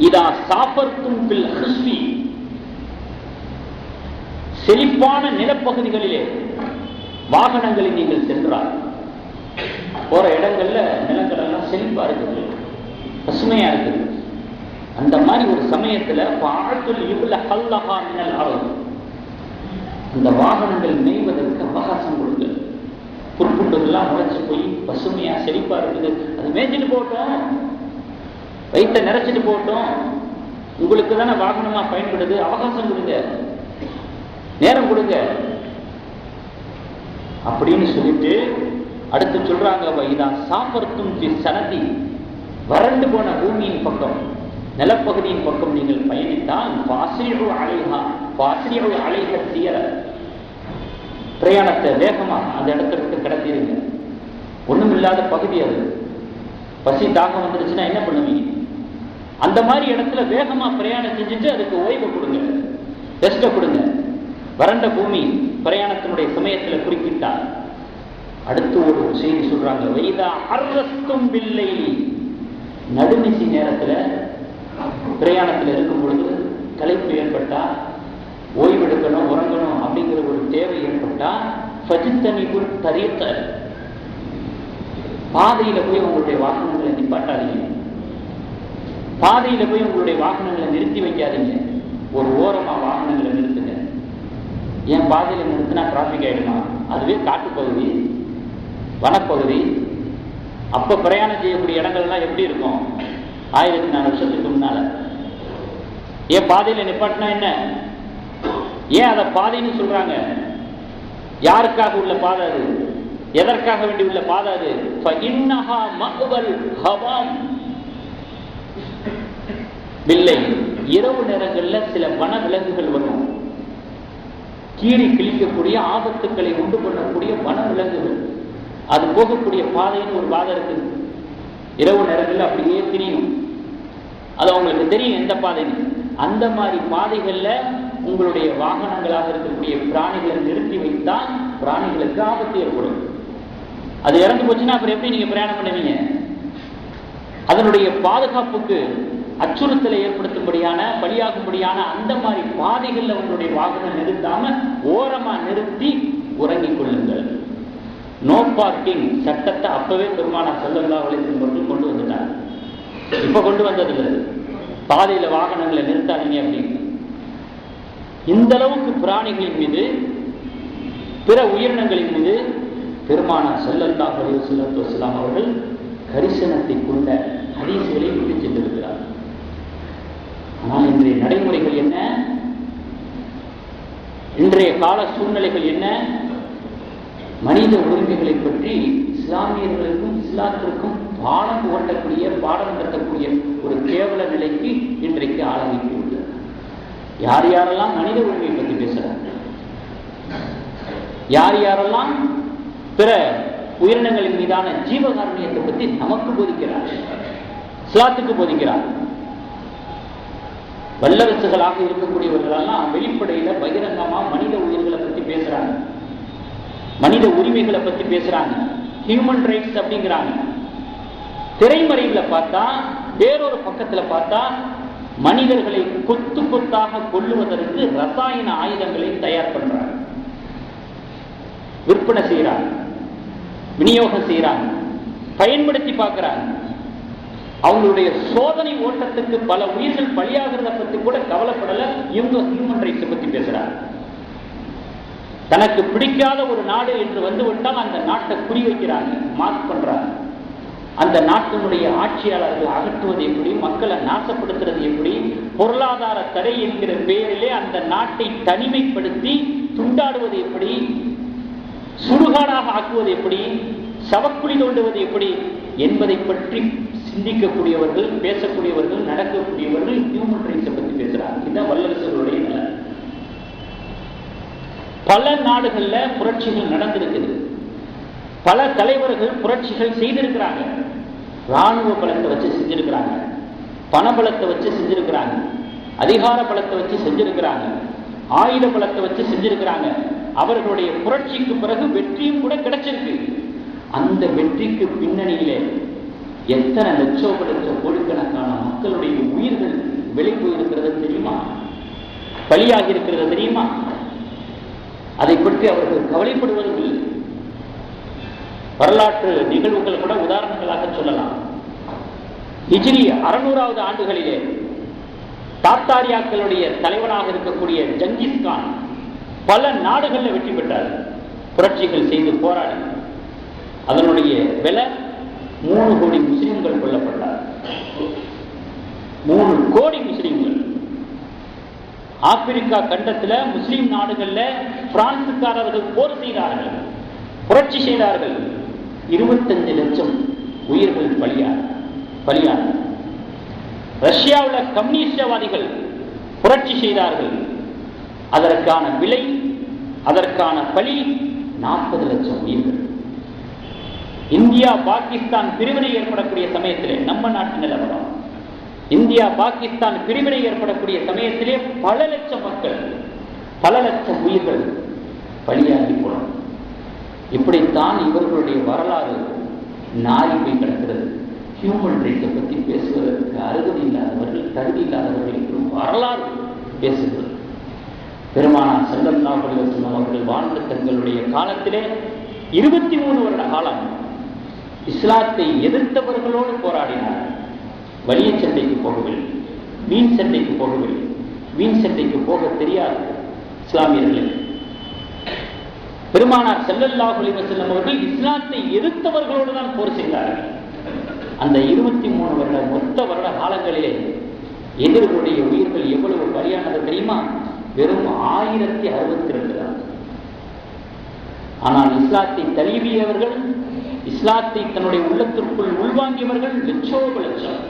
இதா சாஃபர்தும் பில் ஹுஸ்வி, செழிப்பான நிலப்பகுதிகளிலே வாகனங்களில் நீங்கள் சென்றால், போற இடங்கள்ல நிலங்கள் எல்லாம் செழிப்பா இருக்குது, பசுமையா இருக்குது. அந்த மாதிரி ஒரு சமயத்துல அந்த வாகனங்கள் மேய்வதற்கு அவகாசம் கொடுங்க. புற்புண்டுகள்லாம் முளைச்சு போய் பசுமையா செழிப்பா இருக்குது, அது மேய்ச்சிட்டு போட்டோம், வயிற்ற நிறைச்சிட்டு போட்டோம், உங்களுக்கு தானே வாகனமா பயன்படுது, அவகாசம் கொடுங்க, நேரம் கொடுங்க அப்படின்னு சொல்லிட்டு அடுத்து சொல்றாங்க, இதான் சாப்பர்த்தும் சனதி, வறண்டு போன பூமியின் பக்கம், நிலப்பகுதியின் பக்கம் நீங்கள் பயணித்தால் பிரயாணத்தை வேகமா அந்த இடத்திற்கு கடத்திடுங்க. ஒண்ணும் இல்லாத பகுதி அது, பசி தாகம் வந்துருச்சுன்னா என்ன பண்ணுவீங்க? அந்த மாதிரி இடத்துல வேகமா பிரயாணம் செஞ்சுட்டு அதுக்கு ஓய்வு கொடுங்க, ரெஸ்ட கொடுங்க. வறண்ட பூமி பிரயாணத்தினுடைய சமயத்துல குறிப்பிட்டார். அடுத்து ஒரு செய்தி சொல்றாங்க, வைதா அர்ரஸ்தும் பில்லை, நடுநிசி நேரத்துல பிரயாணத்துல இருக்கும் பொழுது களைப்பு ஏற்பட்டா, ஓய்வெடுக்கணும், உறங்கணும் அப்படிங்கிற ஒரு தேவை ஏற்பட்டா, ஃபஜ்தனிபுல் தரீக, பாதையில போய் உங்களுடைய வாகனங்களை நிப்பாட்டாதீங்க, பாதையில போய் உங்களுடைய வாகனங்களை நிறுத்தி வைக்காதீங்க, ஒரு ஓரமா வாகனங்களை நிறுத்துங்க. ஏன் பாதையில நிறுத்தினா டிராபிக் ஆயிடுமா? அதுவே காட்டுப்பகுதி, வனப்பகுதி. அப்ப பிரயாணம் செய்யக்கூடிய இடங்கள்லாம் எப்படி இருக்கும்? 1400 வருஷத்துக்கு முன்னால. ஏன் பாதையில நிப்பாட்டினா என்ன? ஏன் அதை பாதைன்னு சொல்றாங்க? யாருக்காக உள்ள பாதை அது? எதற்காக வேண்டி உள்ள பாதை அது? ஃபஇன்னஹா மஅவல் ஹவாம் பில்லை, இரவு நேரங்கள்ல சில வன விலங்குகள் வரும், கீறி கிழிக்கக்கூடிய ஆபத்துக்களை உண்டு பண்ணக்கூடிய வன விலங்குகள். அது போகக்கூடிய பாதைன்னு ஒரு பாதை இருக்குது. இரவு நேரங்களில் அப்படியே திரியும். அது அவங்களுக்கு தெரியும் எந்த பாதைன்னு. அந்த மாதிரி பாதைகள்ல உங்களுடைய வாகனங்களாக இருக்கக்கூடிய பிராணிகளை நிறுத்தி வைத்தால் பிராணிகளுக்கு ஆபத்து ஏற்படும். அது இறந்து போச்சுன்னா அப்புறம் எப்படி நீங்க பிரயாணம் பண்ணுவீங்க? அதனுடைய பாதுகாப்புக்கு அச்சுறுத்தலை ஏற்படுத்தும்படியான பலியாகும்படியான அந்த மாதிரி பாதைகள்ல உங்களுடைய வாகனம் நிறுத்தாம ஓரமா நிறுத்தி உறங்கிக் கொள்ளுங்கள். நோ பார்க்கிங் சட்டத்தை அப்பவே பெருமானார் ஸல்லல்லாஹு அலைஹி வஸல்லம் கொண்டு வந்துட்டாங்க. இப்ப கொண்டு வந்ததில்லை. பாதையில வாகனங்களை நிறுத்தாதீங்க அப்படின்னு. இந்த அளவுக்கு பிராணிகளின் மீது பிற உயிரினங்களின் மீது பெருமானார் ஸல்லல்லாஹு அலைஹி வஸல்லம் அவர்கள் கரிசனத்தை கொண்ட ஹதீஸ்களை விட்டு சென்றிருக்கிறார். ஆனால் இன்றைய நடைமுறைகள் என்ன? இன்றைய கால சூழ்நிலைகள் என்ன? மனித உரிமைகளை பற்றி இஸ்லாமியர்களுக்கும் இஸ்லாத்திற்கும் பாடம் புகட்டக்கூடிய பாடம் நடத்தக்கூடிய ஒரு கேவல நிலைக்கு இன்றைக்கு ஆளாகிவிட்டது. யார் யாரெல்லாம் மனித உரிமையை பற்றி பேசுறாங்க, யார் யாரெல்லாம் பிற உயிரினங்களின் மீதான ஜீவகாருண்யத்தை பற்றி நமக்கு போதிக்கிறார், இஸ்லாத்துக்கு போதிக்கிறார். வல்லரசுகளாக இருக்கக்கூடியவர்களெல்லாம் வெளிப்படையில பகிரங்கமா மனித உயிர்களை பற்றி பேசுறாங்க, மனித உரிமைகளை பற்றி பேசுறாங்க, ஹியூமன் ரைட்ஸ் அப்படிங்கிறாங்க. திரைமறைகளை பார்த்தா வேறொரு பக்கத்துல பார்த்தா மனிதர்களை கொத்து கொத்தாக கொல்லுவதற்கு ரசாயன ஆயுதங்களை தயார் பண்றாங்க, விற்பனை செய்யறாங்க, விநியோகம் செய்யறாங்க, பயன்படுத்தி பார்க்கிறாங்க. அவங்களுடைய சோதனை ஓட்டத்துக்கு பல உயிர்கள் பலியாகிறத பத்தி கூட கவலைப்படல. இவங்க ஹியூமன் ரைட்ஸ் பத்தி பேசுறாங்க. தனக்கு பிடிக்காத ஒரு நாடு என்று வந்துவிட்டால் அந்த நாட்டை குறி வைக்கிறாங்க, மார்க் பண்றாங்க. அந்த நாட்டினுடைய ஆட்சியாளர்கள் அகற்றுவது எப்படி, மக்களை நாசப்படுத்துறது எப்படி, பொருளாதார தடை என்கிற பெயரிலே அந்த நாட்டை தனிமைப்படுத்தி துண்டாடுவது எப்படி, சுடுகாடாக ஆக்குவது எப்படி, சவக்குழி தோண்டுவது எப்படி என்பதை பற்றி சிந்திக்கக்கூடியவர்கள், பேசக்கூடியவர்கள், நடக்கக்கூடியவர்கள் ஹியூமன் ரைட்ஸை பற்றி பேசுறாங்க. இதுதான் வல்லரசுகளுடைய நிலை. பல நாடுகள்ல புரட்சிகள் நடந்திருக்குது. பல தலைவர்கள் புரட்சிகள் செய்திருக்கிறாங்க. ராணுவ பலத்தை வச்சு செஞ்சிருக்கிறாங்க, பண பலத்தை வச்சு செஞ்சிருக்கிறாங்க, அதிகார பலத்தை வச்சு செஞ்சிருக்கிறாங்க, ஆயுத பலத்தை வச்சு செஞ்சிருக்கிறாங்க. அவர்களுடைய புரட்சிக்கு பிறகு வெற்றியும் கூட கிடைச்சிருக்கு. அந்த வெற்றிக்கு பின்னணியிலே எத்தனை லட்சோபலட்ச கோடிக்கணக்கான மக்களுடைய உயிர்கள் வெளி போயிருக்கிறது தெரியுமா? பலியாகி இருக்கிறது தெரியுமா? அதை பற்றி அவர்கள் கவலைப்படுவதில்லை. வரலாற்று நிகழ்வுகள் கூட உதாரணங்களாக சொல்லலாம். ஹிஜ்ரி 600வது ஆண்டுகளிலே தாத்தாரியாக்களுடைய தலைவனாக இருக்கக்கூடிய ஜங்கிஸ்கான் பல நாடுகளில் வெற்றி பெற்றார், புரட்சிகள் செய்து போராடி. அதனுடைய விலை 3 கோடி முஸ்லிம்கள் கொல்லப்பட்டார். 3 கோடி முஸ்லிம்கள். ஆப்பிரிக்கா கண்டத்தில் முஸ்லிம் நாடுகள்ல பிரான்சுக்காரர்கள் போர் செய்தார்கள், புரட்சி செய்தார்கள். 25 லட்சம் உயிர்கள் பலியான. ரஷ்யாவில் கம்யூனிஸ்டவாதிகள் புரட்சி செய்தார்கள். அதற்கான விலை, அதற்கான பலி 40 லட்சம் உயிர்கள். இந்தியா பாகிஸ்தான் பிரிவினை ஏற்படக்கூடிய சமயத்திலே, நம்ம நாட்டு நிலவரம், இந்தியா பாகிஸ்தான் பிரிவினை ஏற்படக்கூடிய சமயத்திலே பல லட்சம் மக்கள், பல லட்சம் உயிர்கள் பலியாகி போனோம். இப்படித்தான் இவர்களுடைய வரலாறு நாரி போய் கிடக்கிறது. ஹியூமன் ரைட்ஸை பற்றி பேசுவதற்கு அருகதை இல்லாதவர்கள், தகுதி இல்லாதவர்கள் என்றும் வரலாறு பேசுகிறது. பெருமானார் ஸல்லல்லாஹு அலைஹி வஸல்லம் அவர்கள் வாழ்ந்த தங்களுடைய காலத்திலே 23 வருட காலம் இஸ்லாத்தை எதிர்த்தவர்களோடு போராடினார். வலிய சண்டைக்கு போகவில்லை, வீண் சண்டைக்கு போகவில்லை. வீண் சண்டைக்கு போக தெரியாது இஸ்லாமியர்களுக்கு. பெருமானார் ஸல்லல்லாஹு அலைஹி வஸல்லம் அவர்கள் இஸ்லாத்தை எதிர்த்தவர்களோடு தான் போர் செய்தார்கள். அந்த 23 வருட மொத்த வருட காலங்களிலே எதிர்களுடைய உயிர்கள் எவ்வளவு பலியானது தெரியுமா? வெறும் 1062 தான். ஆனால் இஸ்லாத்தை தழுவியவர்கள், இஸ்லாத்தை தன்னுடைய உள்ளத்திற்குள் உள்வாங்கியவர்கள் லட்சோபலட்சம்.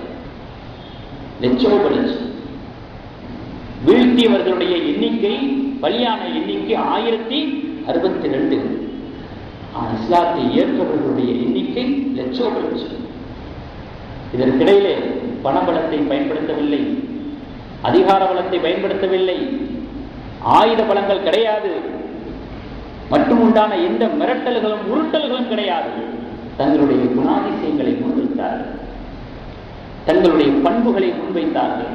வீழ்த்தியவர்களுடைய எண்ணிக்கை பலியான எண்ணிக்கை 1062. இஸ்லாத்தை ஏற்றவர்களுடைய எண்ணிக்கை லட்சோப லட்சம். இதற்கிடையிலே பணபலத்தை பயன்படுத்தவில்லை, அதிகார பலத்தை பயன்படுத்தவில்லை, ஆயுத பலங்கள் கிடையாது, மட்டும் உண்டான எந்த மிரட்டல்களும் உருட்டல்களும் கிடையாது. தங்களுடைய குணாதிசயங்களை முன்வைத்தார்கள், தங்களுடைய பண்புகளை முன்வைத்தார்கள்,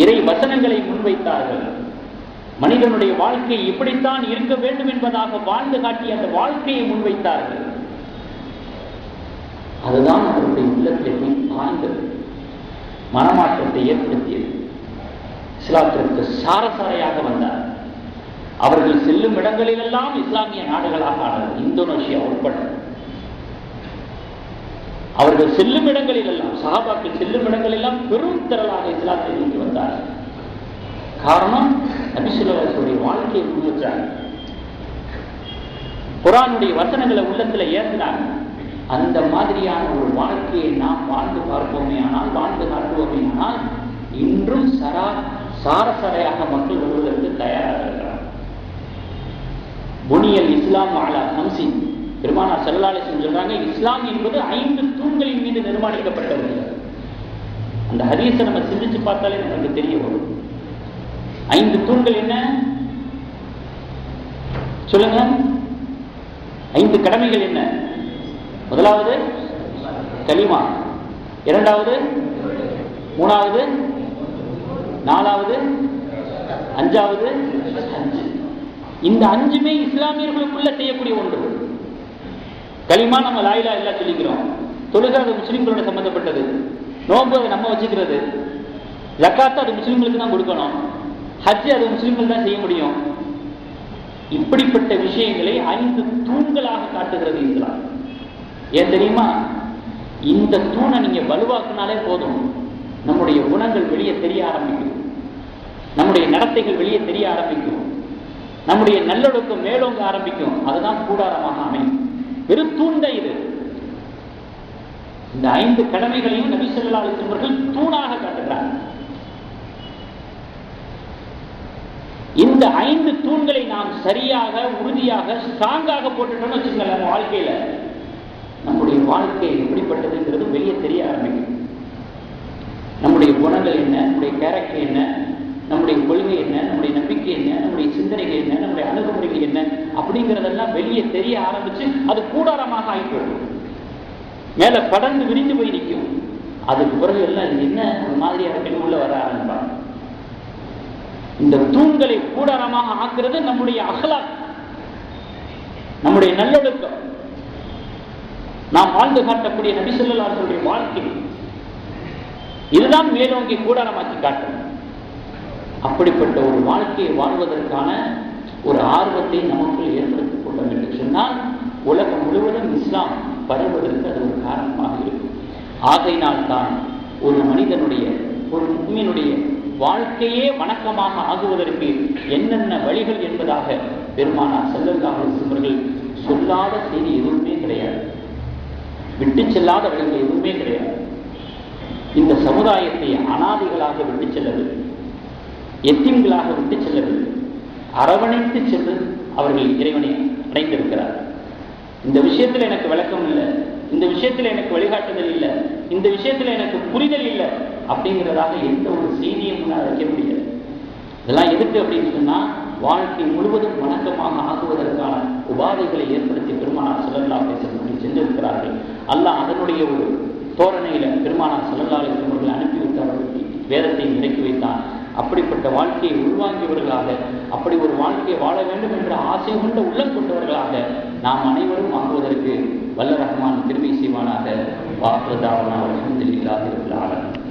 இறை வசனங்களை முன்வைத்தார்கள். மனிதனுடைய வாழ்க்கை இப்படித்தான் இருக்க வேண்டும் என்பதாக வாழ்ந்து காட்டி அந்த வாழ்க்கையை முன்வைத்தார்கள். அதுதான் அவருடைய உள்ளத்தில் பாய்ந்தது, மனமாற்றத்தை ஏற்படுத்தியது. இஸ்லாத்திற்கு சாரசாரையாக வந்தார். அவர்கள் செல்லும் இடங்களிலெல்லாம் இஸ்லாமிய நாடுகளாக ஆனது, இந்தோனேஷியா உட்பட. அவர்கள் செல்லும் இடங்களிலெல்லாம், சஹாபாக்கள் செல்லும் இடங்களெல்லாம் பெரும் திரளாக இஸ்லாத்தை நோக்கி வந்தார். காரணம், நபி ஸல்லல்லாஹு அலைஹி வஸல்லம் வாழ்க்கையை முன்வச்சாங்க, குர்ஆனுடைய வசனங்களை உள்ளத்துல ஏற்றினாங்க. அந்த மாதிரியான ஒரு வாழ்க்கையை நாம் வாழ்ந்து பார்ப்போமே ஆனால், வாழ்ந்து காட்டுவோமே ஆனால், இன்றும் சாரசரையாக மக்கள் வருவதற்கு தயாராக இருக்கிறார். புனியல் இஸ்லாம் அலா ஹம்சின், பெருமானார் ஸல்லல்லாஹு அலைஹி வஸல்லம் சொல்றாங்க, இஸ்லாம் என்பது 5 தூண்களின் மீது நிர்மாணிக்கப்பட்டது. அந்த ஹதீஸை நம்ம சிந்திச்சு பார்த்தாலே நமக்கு தெரிய வரும். 5 தூண்கள் என்ன சொல்லுங்க? 5 கடமைகள் என்ன? முதலாவது கலிமா, இரண்டாவது, மூணாவது, நாலாவது, அஞ்சாவது ஹஜ். இந்த 5மே இஸ்லாமியர்களுக்குள்ள செய்யக்கூடிய ஒன்று. கலிமா நம்ம லா இலாஹ இல்லல்லாஹ் சொல்லிக்கிறோம், தொழுகை அது முஸ்லிம்களோட சம்பந்தப்பட்டது, நோன்பு அதை நம்ம வச்சுக்கிறது, ஜக்காத் அது முஸ்லிம்களுக்கு தான் கொடுக்கணும், ஹஜ் அது முஸ்லிம்கள் தான் செய்ய முடியும். இப்படிப்பட்ட விஷயங்களை 5 தூண்களாக காட்டுகிறது இஸ்லாம். ஏன் தெரியுமா? இந்த தூணை நீங்க வலுவாக்குனாலே போதும், நம்முடைய குணங்கள் வெளியே தெரிய ஆரம்பிக்கும், நம்முடைய நடத்தைகள் வெளியே தெரிய ஆரம்பிக்கும், நம்முடைய நல்லொழுக்கம் மேலோங்க ஆரம்பிக்கும். அதுதான் கூடாரமாக அமையும். வெறும் தூண்ட இது. இந்த 5 கடமைகளையும் நபி ஸல்லல்லாஹு அலைஹி வஸல்லம் தூணாக காட்டுகிறார். இந்த 5 தூண்களை நாம் சரியாக, உறுதியாக, ஸ்ட்ராங்காக போட்டுட்டோம்னு வச்சுக்கோங்க, நம்ம வாழ்க்கையில நம்முடைய வாழ்க்கை எப்படிப்பட்டதுங்கிறது வெளியே தெரிய ஆரம்பிக்கும். நம்முடைய குணங்கள் என்ன, நம்முடைய கேரக்டர் என்ன, நம்முடைய கொள்கை என்ன, நம்முடைய நம்பிக்கை என்ன, நம்முடைய சிந்தனைகள் என்ன, நம்முடைய அணுகுமுறைகள் என்ன அப்படிங்கிறதெல்லாம் வெளியே தெரிய ஆரம்பிச்சு அது கூடாரமாக ஆகிப்போம், மேல படர்ந்து விரிந்து போய் நிற்கும். அதுக்கு பிறகு எல்லாம் என்ன ஒரு மாதிரியா இருக்கு உள்ள வர ஆரம்பிப்பாங்க. இந்த தூண்களை கூடாரமாக ஆக்குறது நம்முடைய அஹ்லாக், நம்முடைய நல்லொழுக்கம், நாம் வாழ்ந்து காட்டக்கூடிய நபி ஸல்லல்லாஹு அலைஹி வஸல்லம் வாழ்க்கை. இதுதான் மேலோங்கி கூடாரமாக்கி காட்டும். அப்படிப்பட்ட ஒரு வாழ்க்கையை வாழ்வதற்கான ஒரு ஆர்வத்தை நமக்குள் ஏற்படுத்திக் கொள்ள வேண்டும் சொன்னால், உலகம் முழுவதும் இஸ்லாம் பரவுவதற்கு அது ஒரு காரணமாக இருக்கும். ஆகையினால் தான் ஒரு மனிதனுடைய, ஒரு முஃமினுடைய வாழ்க்கையே வணக்கமாக ஆகுவதற்கு என்னென்ன வழிகள் என்பதாக பெருமானார் ஸல்லல்லாஹு அலைஹி வஸல்லம் சொல்லாத செய்தி எதுவுமே கிடையாது, விட்டு செல்லாத வழிகள் எதுவுமே கிடையாது. இந்த சமுதாயத்தை அனாதைகளாக விட்டு செல்லவில்லை, எத்தீம்களாக விட்டு செல்லவில்லை, அரவணைத்து சென்று அவர்கள் இறைவனை அடைந்திருக்கிறார். இந்த விஷயத்தில் எனக்கு விளக்கம் இல்லை, இந்த விஷயத்தில் எனக்கு வழிகாட்டுதல் இல்லை, இந்த விஷயத்தில் எனக்கு புரிதல் இல்லை அப்படிங்கிறதாக எந்த ஒரு செய்தியும் முன்னால் வைக்க முடியாது. இதெல்லாம் எதுக்கு அப்படின்னு சொன்னா, வாழ்க்கை முழுவதும் வணக்கமாக ஆகுவதற்கான உபாதைகளை ஏற்படுத்தி பெருமானார் ஸல்லல்லாஹு அலைஹி வஸல்லம் சென்றிருக்கிறார்கள். அல்லாஹ் அதனுடைய ஒரு தோரணையில பெருமானார் ஸல்லல்லாஹு அலைஹி வஸல்லம் அனுப்பிவிட்டு அவர்களுக்கு வேதத்தை இறக்கி வைத்தான். அப்படிப்பட்ட வாழ்க்கையை உள்வாங்கியவர்களாக, அப்படி ஒரு வாழ்க்கையை வாழ வேண்டும் என்ற ஆசை கொண்ட உள்ளம் கொண்டவர்களாக நாம் அனைவரும் ஆகுவதற்கு வல்ல ரஹ்மான் கிருபை செய்வானாக. வாஹ்ரு தஅவானா அல்ஹம்துலில்லாஹி ரப்பில் ஆலமீன்.